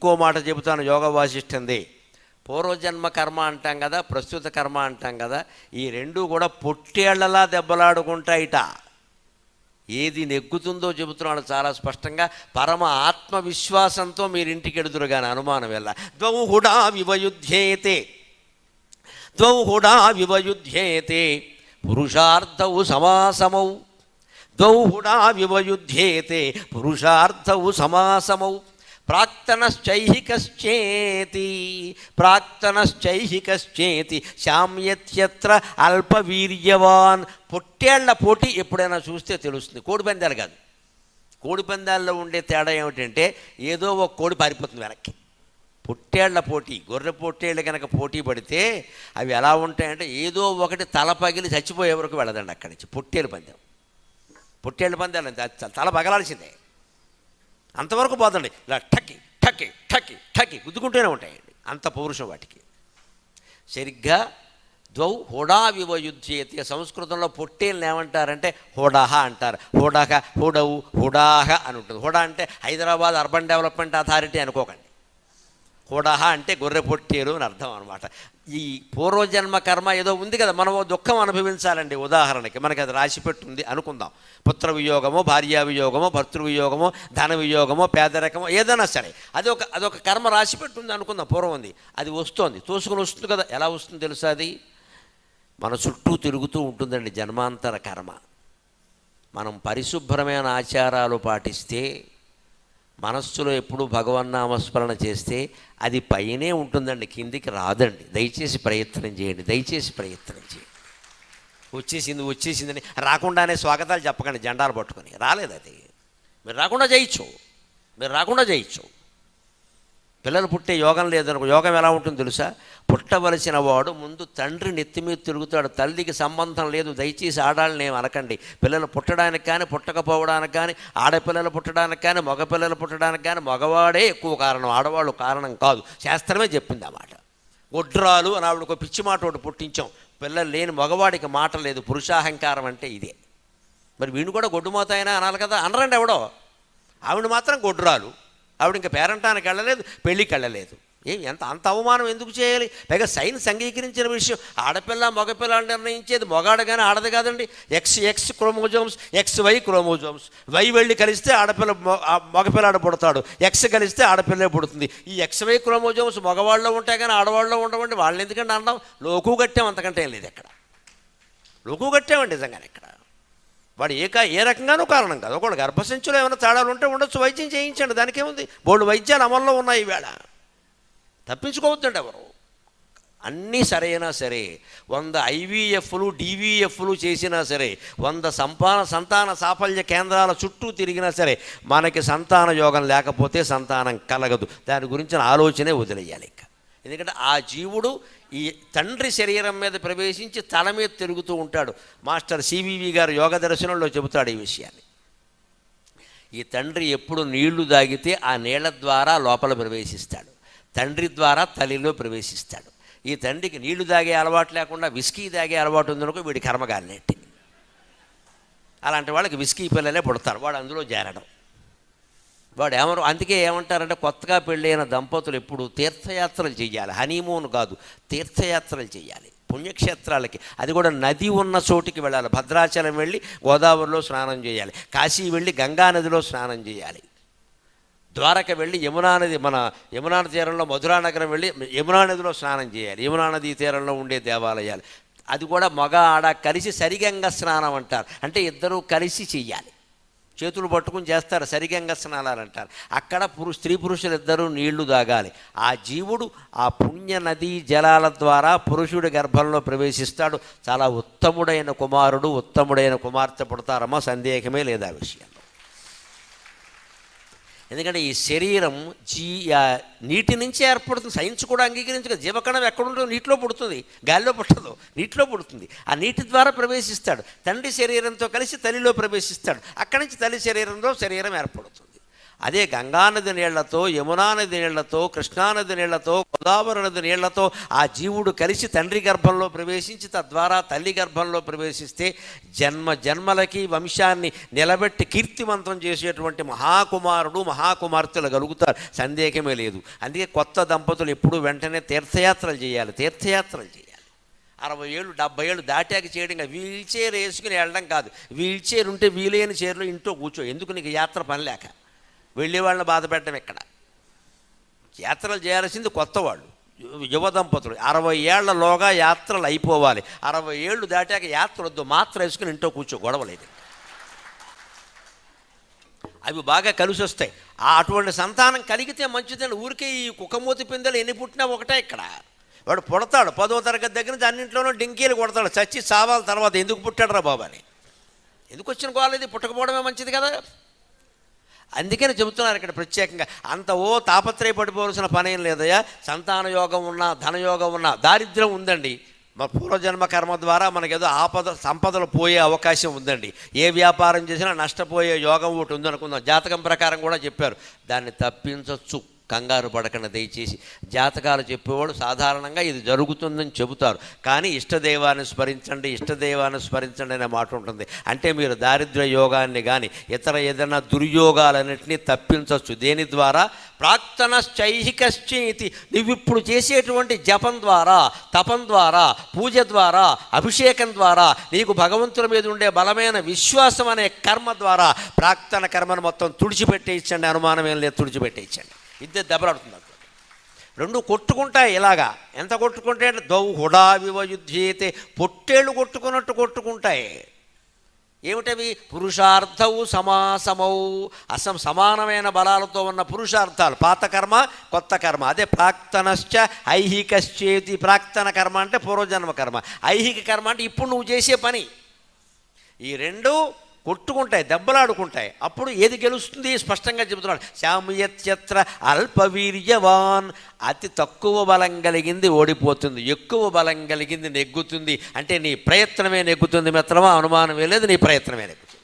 ఇంకో మాట చెబుతాను యోగ వాసిష్ఠంది. పూర్వజన్మ కర్మ అంటాం కదా, ప్రస్తుత కర్మ అంటాం కదా, ఈ రెండూ కూడా పొట్టేళ్లలా దెబ్బలాడుకుంటాయిట. ఏది నెగ్గుతుందో చెబుతున్నాడు చాలా స్పష్టంగా. పరమ ఆత్మవిశ్వాసంతో మీరు ఇంటికి ఎడుదురు కానీ అనుమానం వెళ్ళ. ద్వౌ హుడా వివయుధ్యేతే పురుషార్థౌ సమాసమౌ. ద్వౌ హుడా వివయుధ్యేతే పురుషార్థౌ సమాసమౌ. ప్రాక్తనశ్చైహికశ్చేతి శామ్యత్యత్ర అల్పవీర్యవాన్. పొట్టేళ్ల పోటీ ఎప్పుడైనా చూస్తే తెలుస్తుంది. కోడిపందాలు కాదు. కోడిపందాల్లో ఉండే తేడా ఏమిటంటే ఏదో ఒక కోడి పారిపోతుంది వెనక్కి. పొట్టేళ్ల పోటీ, గొర్రె పొట్టేళ్ళు కనుక పోటీ పడితే అవి ఎలా ఉంటాయంటే ఏదో ఒకటి తల పగిలి చచ్చిపోయే వరకు వెళ్ళదండి అక్కడి నుంచి. పొట్టేళ్ళ పందాలు తల పగలాల్సిందే, అంతవరకు పోదండి. ఇలా ఠక్కి ఠక్కి ఠక్కి ఠక్కి గుద్దుకుంటూనే ఉంటాయండి. అంత పౌరుషం వాటికి. సరిగ్గా ద్వౌ హుడా వివయుధ్యేతి. సంస్కృతంలో పొట్టేళ్ళని ఏమంటారంటే హుడహ అంటారు. హుడవు హుడాహ అని ఉంటుంది. హుడా అంటే హైదరాబాద్ అర్బన్ డెవలప్మెంట్ అథారిటీ అనుకోకండి. హుడహ అంటే గొర్రె పొట్టేలు అని అర్థం అనమాట. ఈ పూర్వజన్మ కర్మ ఏదో ఉంది కదా, మనం దుఃఖం అనుభవించాలండి. ఉదాహరణకి మనకి అది రాసిపెట్టుంది అనుకుందాం. పుత్ర వియోగమో, భార్యా వియోగమో, భర్తృవియోగమో, ధన వియోగమో, పేదరికమో ఏదైనా సరే అదొక కర్మ రాసిపెట్టుంది అనుకుందాం. పూర్వం ఉంది, అది వస్తోంది, తోసుకుని వస్తుంది కదా. ఎలా వస్తుంది తెలుసా? అది మన చుట్టూ తిరుగుతూ ఉంటుందండి. జన్మాంతర కర్మ. మనం పరిశుభ్రమైన ఆచారాలు పాటిస్తే, మనస్సులో ఎప్పుడూ భగవన్నామస్మరణ చేస్తే అది పైనే ఉంటుందండి, కిందికి రాదండి. దయచేసి ప్రయత్నం చేయండి. వచ్చేసిందని రాకుండానే స్వాగతాలు చెప్పకండి జెండాలు పట్టుకొని. రాలేదు అది. మీరు రాకుండా చేయొచ్చు. పిల్లలు పుట్టే యోగం లేదనుకో. యోగం ఎలా ఉంటుందో తెలుసా? పుట్టవలసిన వాడు ముందు తండ్రి నెత్తి మీద తిరుగుతాడు. తల్లికి సంబంధం లేదు. దయచేసి ఆడాలని ఏమి అనకండి. పిల్లలు పుట్టడానికి కానీ పుట్టకపోవడానికి కానీ, ఆడపిల్లలు పుట్టడానికి కానీ మగపిల్లలు పుట్టడానికి కానీ మగవాడే ఎక్కువ కారణం, ఆడవాళ్ళు కారణం కాదు. శాస్త్రమే చెప్పింది ఆ మాట. గొడ్రాలు అని ఆవిడకు పిచ్చి మాట ఒకటి పుట్టించాం. పిల్లలు లేని మగవాడికి మాట లేదు. పురుషాహంకారం అంటే ఇదే. మరి వీడిని కూడా గొడ్డుమోత అయినా అనాలి కదా. అనరండి ఎవడో. ఆవిడ మాత్రం గొడ్రాలు. ఆవిడ ఇంకా పేరంటానికి వెళ్ళలేదు, పెళ్ళికి వెళ్ళలేదు. అంత అవమానం ఎందుకు చేయాలి? పైగా సైన్స్ అంగీకరించిన విషయం. ఆడపిల్ల మగపిల్ల నిర్ణయించేది మొగాడు కానీ ఆడది కాదండి. X chromosomes, XY chromosomes. Y వెళ్ళి కలిస్తే ఆడపిల్ల మగపిల్లాడు పుడతాడు, ఎక్స్ కలిస్తే ఆడపిల్లే పుడుతుంది. ఈ XY క్రోమోజోమ్స్ మగవాళ్ళలో ఉంటాయి కానీ ఆడవాళ్ళలో ఉండవండి. వాళ్ళని ఎందుకంటే అన్నాం? లోకు కట్టాం, అంతకంటే ఏం లేదు. ఎక్కడ లోకు కట్టామండి నిజంగానే. ఇక్కడ వాడు ఏ రకంగానూ కారణం కాదు. ఒకళ్ళు గర్భసంచులో ఏమైనా తేడాలు ఉంటే ఉండొచ్చు, వైద్యం చేయించండి, దానికేముంది. బోల్డు వైద్యాలు అమల్లో ఉన్నాయి ఈవేళ. తప్పించుకోవద్దండి ఎవరు. అన్నీ సరైనా సరే, 100 IVFలు DVFలు చేసినా సరే, 100 సంతాన సాఫల్య కేంద్రాల చుట్టూ తిరిగినా సరే, మనకి సంతాన యోగం లేకపోతే సంతానం కలగదు. దాని గురించిన ఆలోచనే వదిలేయాలి. ఇంకా ఎందుకంటే ఆ జీవుడు ఈ తండ్రి శరీరం మీద ప్రవేశించి తల మీద తిరుగుతూ ఉంటాడు. మాస్టర్ CVV గారు యోగ దర్శనంలో చెబుతాడు ఈ విషయాన్ని. ఈ తండ్రి ఎప్పుడు నీళ్లు తాగితే ఆ నీళ్ల ద్వారా లోపల ప్రవేశిస్తాడు, తండ్రి ద్వారా తల్లిలో ప్రవేశిస్తాడు. ఈ తండ్రికి నీళ్లు తాగే అలవాటు లేకుండా విస్కీ తాగే అలవాటు ఉందనుకో, వీడి కర్మగాలినట్టు. అలాంటి వాళ్ళకి విస్కీ పిల్లలే పుడతారు, వాడు అందులో చేరడం. అందుకే ఏమంటారంటే, కొత్తగా పెళ్ళైన దంపతులు ఎప్పుడు తీర్థయాత్రలు చేయాలి. హనీమూన్ కాదు, తీర్థయాత్రలు చేయాలి పుణ్యక్షేత్రాలకి. అది కూడా నది ఉన్న చోటికి వెళ్ళాలి. భద్రాచలం వెళ్ళి గోదావరిలో స్నానం చేయాలి, కాశీ వెళ్ళి గంగా నదిలో స్నానం చేయాలి, ద్వారక వెళ్ళి యమునా తీరంలో మధురా నగరం వెళ్ళి యమునా నదిలో స్నానం చేయాలి, యమునా నదీ తీరంలో ఉండే దేవాలయాలు. అది కూడా మగ ఆడ కలిసి సరిగంగ స్నానం అంటారు. అంటే ఇద్దరూ కలిసి చెయ్యాలి, చేతులు పట్టుకుని చేస్తారు, సరిగంగ స్నానాలు అంటారు. అక్కడ స్త్రీ పురుషులు ఇద్దరూ నీళ్లు తాగాలి. ఆ జీవుడు ఆ పుణ్య నదీ జలాల ద్వారా పురుషుడి గర్భంలో ప్రవేశిస్తాడు. చాలా ఉత్తముడైన కుమారుడు, ఉత్తముడైన కుమార్తె పుడతారమ్మా, సందేహమే లేదా విషయం. ఎందుకంటే ఈ శరీరం నీటి నుంచే ఏర్పడుతుంది. సైన్స్ కూడా అంగీకరించదు. జీవకణం ఎక్కడుంటుందో నీటిలో పుడుతుంది, గాలిలో పుట్టదు, నీటిలో పుడుతుంది. ఆ నీటి ద్వారా ప్రవేశిస్తాడు. తండ్రి శరీరంతో కలిసి తల్లిలో ప్రవేశిస్తాడు. అక్కడి నుంచి తల్లి శరీరంలో శరీరం ఏర్పడుతుంది. అదే గంగానది నీళ్లతో, యమునా నది నీళ్లతో, కృష్ణానది నీళ్లతో, గోదావరి నది నీళ్లతో ఆ జీవుడు కలిసి తండ్రి గర్భంలో ప్రవేశించి తద్వారా తల్లి గర్భంలో ప్రవేశిస్తే జన్మ జన్మలకి వంశాన్ని నిలబెట్టి కీర్తివంతం చేసేటువంటి మహాకుమారుడు మహాకుమార్తెలు కలుగుతారు, సందేహమే లేదు. అందుకే కొత్త దంపతులు ఎప్పుడూ వెంటనే తీర్థయాత్రలు చేయాలి. 60 ఏళ్ళు 70 ఏళ్ళు దాటాక చేయడం కాదు, వీల్ చైర్ వేసుకుని వెళ్ళడం కాదు. వీల్ చైర్ ఉంటే వీలైన చైర్లో ఇంట్లో కూర్చో, ఎందుకు నీకు యాత్ర పని లేక వెళ్ళే వాళ్ళని బాధ పెట్టడం. ఎక్కడ యాత్రలు చేయాల్సింది కొత్త వాళ్ళు, యువ దంపతులు. 60 ఏళ్లలోగా యాత్రలు అయిపోవాలి. 60 ఏళ్ళు దాటాక యాత్ర వద్దు, మాత్ర వేసుకుని ఇంట్లో కూర్చో, గొడవలేదు. అవి బాగా కలిసి వస్తాయి. అటువంటి సంతానం కలిగితే మంచిదండి. ఊరికే ఈ కుక్కమూతి పిందెలు ఎన్ని పుట్టినా ఒకటే. ఇక్కడ వాడు పుడతాడు 10వ తరగతి దగ్గర నుంచి అన్నింట్లోనూ డింకీలు కొడతాడు, చచ్చి చావాల తర్వాత ఎందుకు పుట్టాడు రా బాబు అని. ఎందుకు వచ్చిన గోలేదు, పుట్టకపోవడమే మంచిది కదా. అందుకని చెబుతున్నారు ఇక్కడ ప్రత్యేకంగా. అంత తాపత్రయపడిపోవలసిన పని ఏం లేదయ్యా. సంతాన యోగం ఉన్నా, ధనయోగం ఉన్నా, దారిద్ర్యం ఉందండి, మన పూర్వజన్మ కర్మ ద్వారా మనకేదో సంపదలు పోయే అవకాశం ఉందండి. ఏ వ్యాపారం చేసినా నష్టపోయే యోగం ఒకటి ఉందనుకుందాం. జాతకం ప్రకారం కూడా చెప్పారు, దాన్ని తప్పించవచ్చు. కంగారు పడకుండా దయచేసి. జాతకాలు చెప్పేవాడు సాధారణంగా ఇది జరుగుతుందని చెబుతారు, కానీ ఇష్టదైవాన్ని స్మరించండి అనే మాట ఉంటుంది. అంటే మీరు దారిద్ర్య యోగాన్ని కానీ ఇతర ఏదైనా దుర్యోగాలన్నింటినీ తప్పించవచ్చు. దేని ద్వారా? ప్రాక్తనశ్చైహికశ్చేతి. నువ్వు ఇప్పుడు చేసేటువంటి జపం ద్వారా, తపం ద్వారా, పూజ ద్వారా, అభిషేకం ద్వారా, నీకు భగవంతుల మీద ఉండే బలమైన విశ్వాసం అనే కర్మ ద్వారా ప్రాక్తన కర్మను మొత్తం తుడిచిపెట్టేయించండి. అనుమానం ఏం లేదు, తుడిచిపెట్టేయించండి. ఇద్దరు దెబ్బలాడుతుంది. రెండు కొట్టుకుంటాయి. ఇలాగా ఎంత కొట్టుకుంటే దౌహుడా వివయుధ్యేతే, పొట్టేళ్ళు కొట్టుకున్నట్టు కొట్టుకుంటాయి. ఏమిటవి? పురుషార్థవు సమాసమౌ, సమానమైన బలాలతో ఉన్న పురుషార్థాలు. పాత కర్మ, కొత్త కర్మ. అదే ప్రాక్తనశ్చ ఐహికశ్చేతి. ప్రాక్తన కర్మ అంటే పూర్వజన్మ కర్మ, ఐహిక కర్మ అంటే ఇప్పుడు నువ్వు చేసే పని. ఈ రెండు కొట్టుకుంటాయి, దెబ్బలాడుకుంటాయి. అప్పుడు ఏది గెలుస్తుంది స్పష్టంగా చెబుతున్నాడు. శామ్యత్యత్ర అల్పవీర్యవాన్. అతి తక్కువ బలం కలిగింది ఓడిపోతుంది, ఎక్కువ బలం కలిగింది నెగ్గుతుంది. అంటే నీ ప్రయత్నమే నెగ్గుతుంది మిత్రమా, అనుమానమే లేదు, నీ ప్రయత్నమే నెగ్గుతుంది.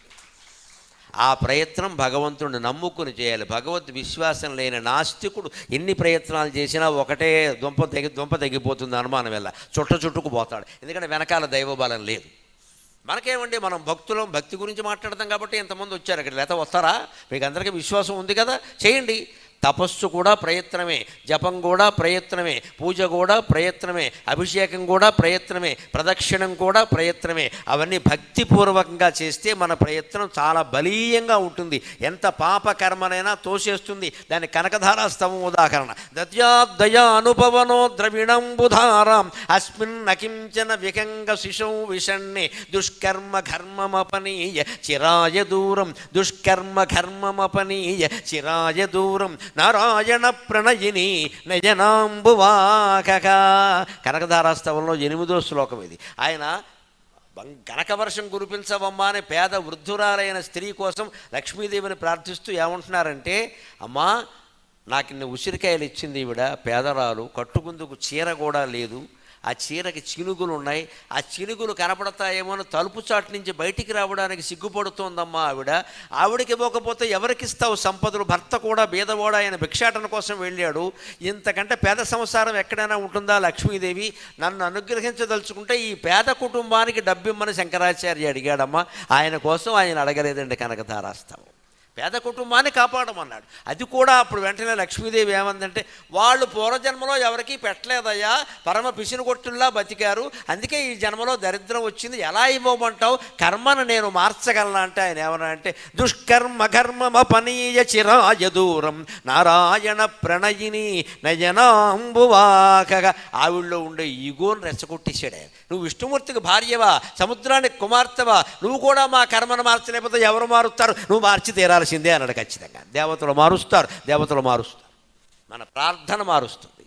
ఆ ప్రయత్నం భగవంతుడిని నమ్ముకుని చేయాలి. భగవద్ విశ్వాసం లేని నాస్తికుడు ఎన్ని ప్రయత్నాలు చేసినా ఒకటే దుంప తగ్గిపోతుంది, అనుమానం వల్ల చుట్టుకుపోతాడు. ఎందుకంటే వెనకాల దైవబలం లేదు. మనకేమండి, మనం భక్తి గురించి మాట్లాడతాం కాబట్టి ఎంతమంది వచ్చారు ఇక్కడ, లేకపోతే వస్తారా? మీకు అందరికీ విశ్వాసం ఉంది కదా, చేయండి. తపస్సు కూడా ప్రయత్నమే, జపం కూడా ప్రయత్నమే, పూజ కూడా ప్రయత్నమే, అభిషేకం కూడా ప్రయత్నమే, ప్రదక్షిణం కూడా ప్రయత్నమే. అవన్నీ భక్తిపూర్వకంగా చేస్తే మన ప్రయత్నం చాలా బలీయంగా ఉంటుంది. ఎంత పాపకర్మనైనా తోసేస్తుంది. దాని కనకధారా స్తవం ఉదాహరణ. దద్యాదయా అనుపవనో ద్రవిణంబుధారాం అస్మిన్ నకించన వికంగ శిశౌ విషణ్ణే దుష్కర్మ ఘర్మమపనీయ చిరాయ దూరం. దుష్కర్మ ఘర్మమపనీయ చిరాయ దూరం నారాయణ ప్రణయిని నయనాంబువాక. కనకధారాస్తవంలో 8వ శ్లోకం ఇది. ఆయన కనకవర్షం కురిపించవమ్మా అని పేద వృద్ధురాలైన స్త్రీ కోసం లక్ష్మీదేవిని ప్రార్థిస్తూ ఏమంటున్నారంటే, అమ్మా నాకు ఇన్ని ఉసిరికాయలు ఇచ్చింది ఈవిడ, పేదరాలు, కట్టుకుందుకు చీర కూడా లేదు, ఆ చీరకి చినుగులు ఉన్నాయి, ఆ చినుగులు కనపడతాయేమో అని తలుపు చాటు నుంచి బయటికి రావడానికి సిగ్గుపడుతోందమ్మా ఆవిడకి ఇవ్వకపోతే ఎవరికిస్తావు సంపదలు? భర్త కూడా బీదవాడు, ఆయన భిక్షాటన కోసం వెళ్ళాడు. ఇంతకంటే పేద సంసారం ఎక్కడైనా ఉంటుందా? లక్ష్మీదేవి నన్ను అనుగ్రహించదలుచుకుంటే ఈ పేద కుటుంబానికి డబ్బిమ్మని శంకరాచార్య అడిగాడమ్మా. ఆయన కోసం ఆయన అడగలేదండి కనకధారాస్తవం. పేద కుటుంబాన్ని కాపాడమన్నాడు. అది కూడా అప్పుడు వెంటనే లక్ష్మీదేవి ఏమందంటే, వాళ్ళు పూర్వజన్మలో ఎవరికీ పెట్టలేదయ్యా, పరమ పిసినుగొట్టుల్లా బతికారు, అందుకే ఈ జన్మలో దరిద్రం వచ్చింది, ఎలా ఇవ్వమంటావు? కర్మను నేను మార్చగలనా అంటే ఆయన ఏమన్నా అంటే, దుష్కర్మ కర్మమపనీయ చిరాయ దూరం నారాయణ ప్రణయిని నయనాంబువాకగా. ఆవిడలో ఉండే ఈగోని రెచ్చగొట్టేశాడు ఆయన. నువ్వు విష్ణుమూర్తికి భార్యవా, సముద్రానికి కుమార్తెవా, నువ్వు కూడా మా కర్మను మార్చలేకపోతే ఎవరు మారుస్తారు? నువ్వు మార్చి తీరాల్సిందే అన్నాడు. ఖచ్చితంగా దేవతలు మారుస్తారు, మన ప్రార్థన మారుస్తుంది.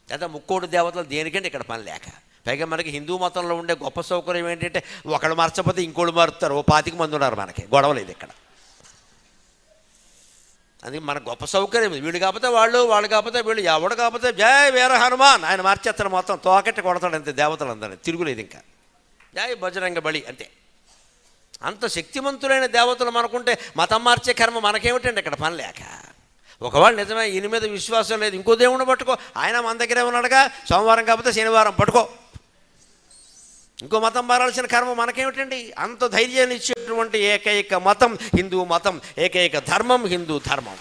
లేదా ముక్కోటి దేవతలు దేనికంటే ఇక్కడ పని లేక. పైగా మనకి హిందూ మతంలో ఉండే గొప్ప సౌకర్యం ఏంటంటే, ఒకళ్ళు మార్చకపోతే ఇంకోళ్ళు మారుతారు. 25 మంది ఉన్నారు, మనకి గొడవలేదు ఇక్కడ. అందుకే మన గొప్ప సౌకర్యం. వీళ్ళు కాకపోతే వాళ్ళు కాకపోతే వీళ్ళు, ఎవడు కాకపోతే జై వీర హనుమాన్ ఆయన మార్చేస్తారు, మొత్తం తోకట్టి కొడతాడు అంతే దేవతలందరినీ, తిరుగులేదు ఇంకా. జై బజరంగ బలి అంతే. అంత శక్తివంతులైన దేవతలు మనకుంటే మతం మార్చే కర్మ మనకేమిటండి ఇక్కడ పని లేక. ఒకవేళ నిజమే ఈయన మీద విశ్వాసం లేదు, ఇంకో దేవుడిని పట్టుకో, ఆయన మన దగ్గరే ఉన్నాడుగా, సోమవారం కాకపోతే శనివారం పట్టుకో, ఇంకో మతం మారాల్సిన కర్మ మనకేమిటండి. అంత ధైర్యాన్ని ఇచ్చేటువంటి ఏకైక మతం హిందూ మతం, ఏకైక ధర్మం హిందూ ధర్మం.